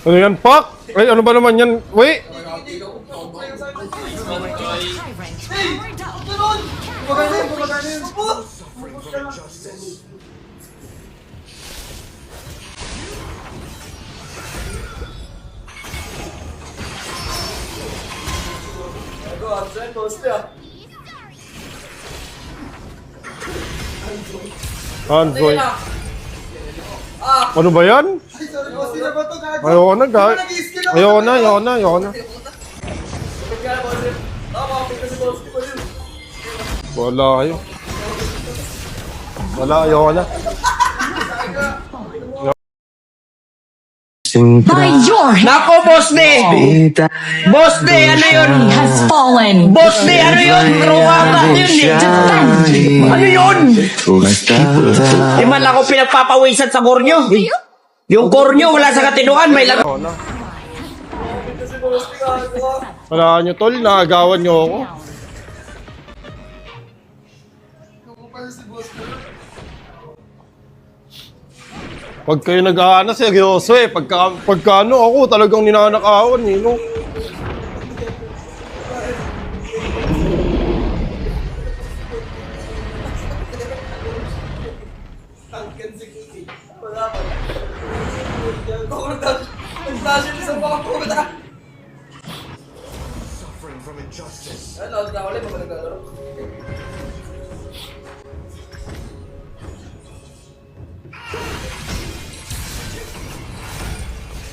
Ano yan, Pak? Ay, ano ba naman yan? Wait! Android. Ano ba yan? Ayoko na, guys. Ayoko na. Wala kayo. Wala, ayoko na. By your hand Nako, Boss D! Boss D, ano yun? has fallen. Boss D, ano yun? Ruwata yun eh. Ano yun? Di man ako pinagpapawisan sa kornyo. Yung kornyo, wala sa katinuan, may lag... Ayoko na. Wala nyo, tol. Nakagawan nyo ako. Pag kayo nag-aana, seryoso eh. Pagka ano, ako talagang ninanakawan eh, no? Suffering from injustice.